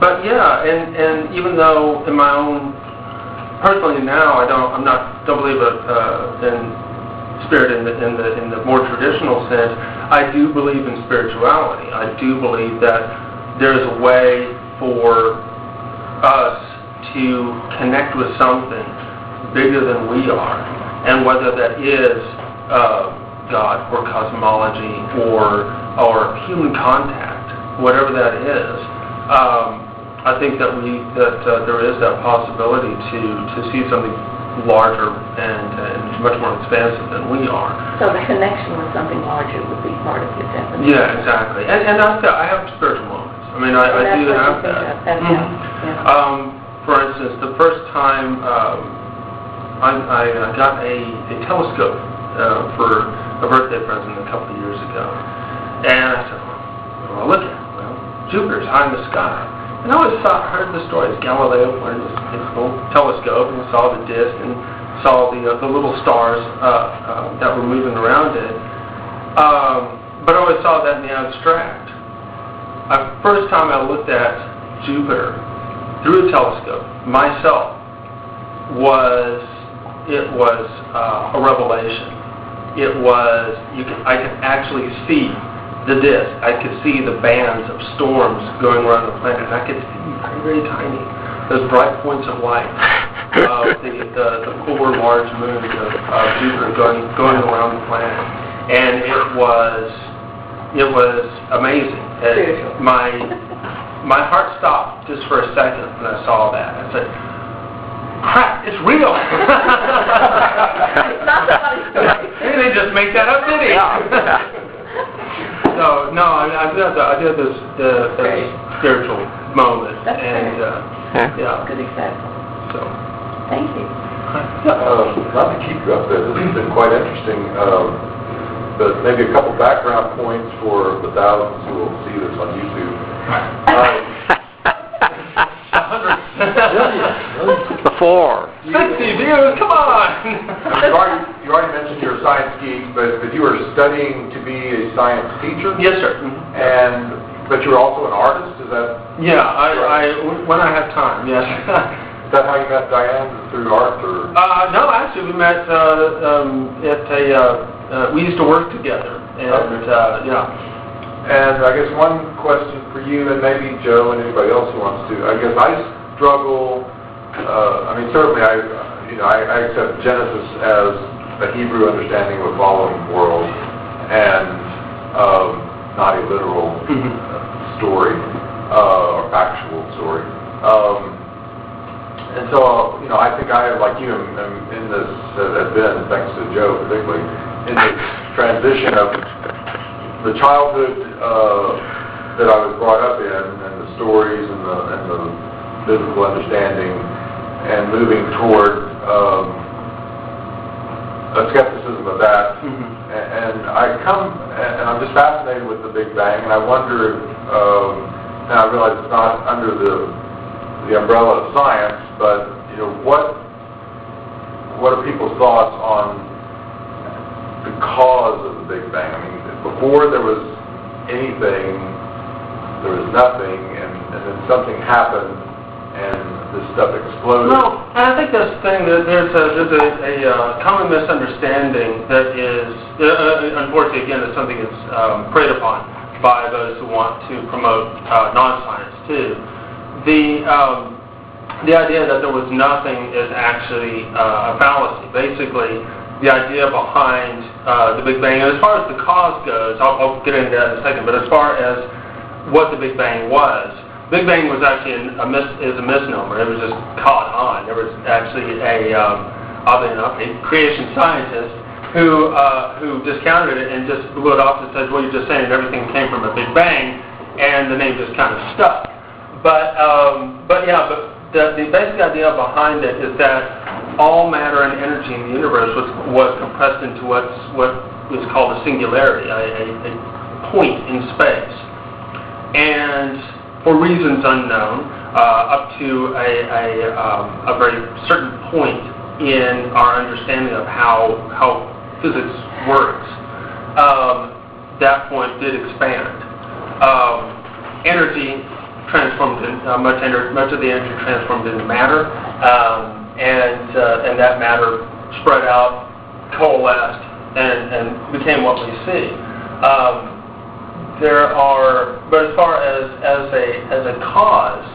But yeah, and even though in my own personally now don't believe in spirit in the more traditional sense. I do believe in spirituality. I do believe that there's a way for us to connect with something bigger than we are, and whether that is God or cosmology or human contact, whatever that is. I think that there is that possibility to see something larger and much more expansive than we are. So the connection with something larger would be part of your definition. Yeah, exactly. And I have spiritual moments. I mean, I do have that. For instance, the first time I got a telescope for a birthday present a couple of years ago, and I said, what do I look at? Well, Jupiter's high in the sky. And I always heard the stories. Galileo pointed his little telescope and saw the disk and saw the little stars that were moving around it. But I always saw that in the abstract. The first time I looked at Jupiter through a telescope myself was a revelation. I could actually see the disk. I could see the bands of storms going around the planet. I could see very, very tiny, those bright points of light of the four large moons of Jupiter going around the planet, and it was amazing. My heart stopped just for a second when I saw that. I said, crap, it's real. They didn't just make that up, did he? So, no, I did this spiritual moment. That's and yeah. Good example. So. Thank you. Not to keep you up there, this has been quite interesting, but maybe a couple background points for the thousands who will see this on YouTube. 60 views, come on! You already mentioned you're a science geek, but you were studying to be a science teacher? Yes, sir. But you were also an artist, is that? Yeah, when I have time, yes. Is that how you met Diane, through art, or? No, actually, we met we used to work together, and yeah. And I guess one question for you, and maybe Joe and anybody else who wants to, I guess I struggle, certainly I accept Genesis as a Hebrew understanding of a fallen world, and not a literal story, or factual story. And so, I think I, like you, am in this, have been, thanks to Joe particularly, in this transition of the childhood that I was brought up in, and the stories and the biblical understanding, and moving toward a skepticism of that. And I'm just fascinated with the Big Bang, and I wonder, and I realize it's not under the umbrella of science, but what are people's thoughts on the cause of the Big Bang? I mean, before there was anything, there was nothing, and then something happened, and this stuff exploded. No, and I think that's the thing, that there's a common misunderstanding that is, unfortunately, again, it's something that's preyed upon by those who want to promote non-science too. The idea that there was nothing is actually a fallacy. Basically, the idea behind the Big Bang, and as far as the cause goes, I'll get into that in a second, but as far as what the Big Bang was, Big Bang was actually is a misnomer. It was just caught on. There was actually oddly enough, a creation scientist who discounted it and just blew it off and said, well, you're just saying everything came from a Big Bang, and the name just kind of stuck. But the basic idea behind it is that all matter and energy in the universe was compressed into what is called a singularity, a point in space. And for reasons unknown, up to a very certain point in our understanding of how physics works, that point did expand. Energy transformed, much of the energy transformed into matter, and that matter spread out, coalesced, and became what we see. But as far as a cause,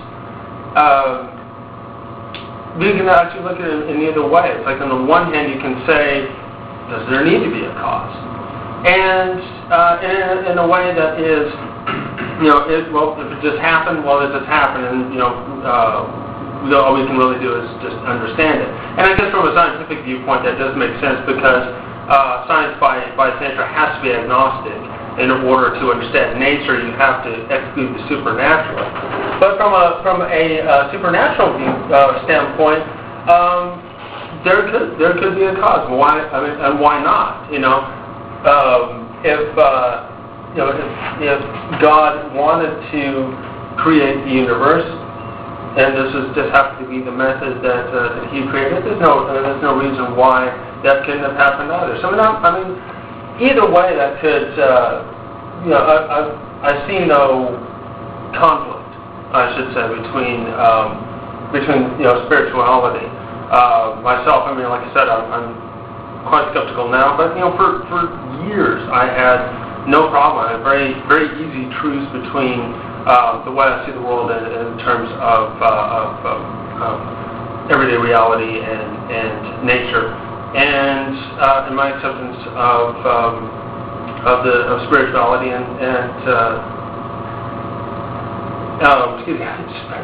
we can actually look at it in either way. It's like on the one hand you can say, does there need to be a cause? And in a way that is, if it just happened, well, it just happened, and all we can really do is just understand it. And I guess from a scientific viewpoint that does make sense, because science by its nature has to be agnostic. In order to understand nature, you have to exclude the supernatural. But from a supernatural standpoint, there could be a cause. Why? And why not? If God wanted to create the universe, and this is just happened to be the method that He created, there's no reason why that couldn't have happened either. So either way, that could, I see no conflict, I should say, between spirituality. Myself, like I said, I'm quite skeptical now, but for years I had no problem. I had very, very easy truce between the way I see the world in terms of everyday reality and nature, and in my acceptance of spirituality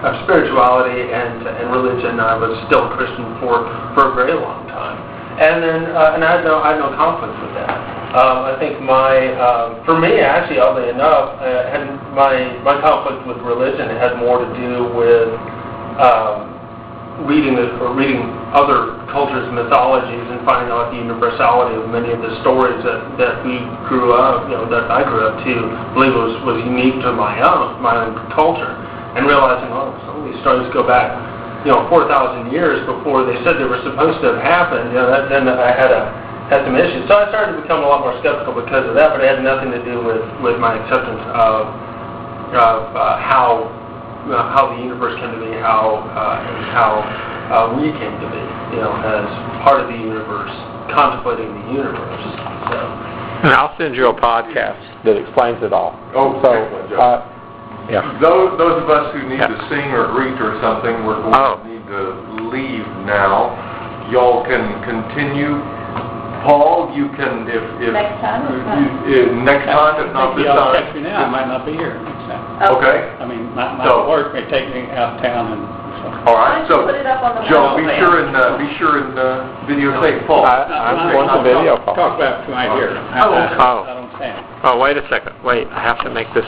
of spirituality and religion. I was still a Christian for a very long time, and then and I had no conflict with that. I think for me, actually, oddly enough, my conflict with religion had more to do with reading other cultures' mythologies and finding out the universality of many of the stories that we grew up, that I grew up to believe was unique to my own culture, and realizing, some of these stories go back, 4,000 years before they said they were supposed to have happened. Then I had some issues. So I started to become a lot more skeptical because of that, but it had nothing to do with my acceptance of how the universe came to be, how we came to be, as part of the universe, contemplating the universe. So. And I'll send you a podcast that explains it all. Oh, so, excellent, Joe. yeah. Those of us who need to sing or greet or something, we're going to need to leave now. Y'all can continue. Paul, you can, if Next time? next time, if not this Y'all time. catch me now, I might not be here next time. Okay. My So- work may take me out of town and so. All right. So, Put it up on the Joe, be website. sure and videotape Paul. I'm going to video call. Talk about it tonight here. Oh, okay. I don't stand. Oh, wait a second. Wait, I have to make this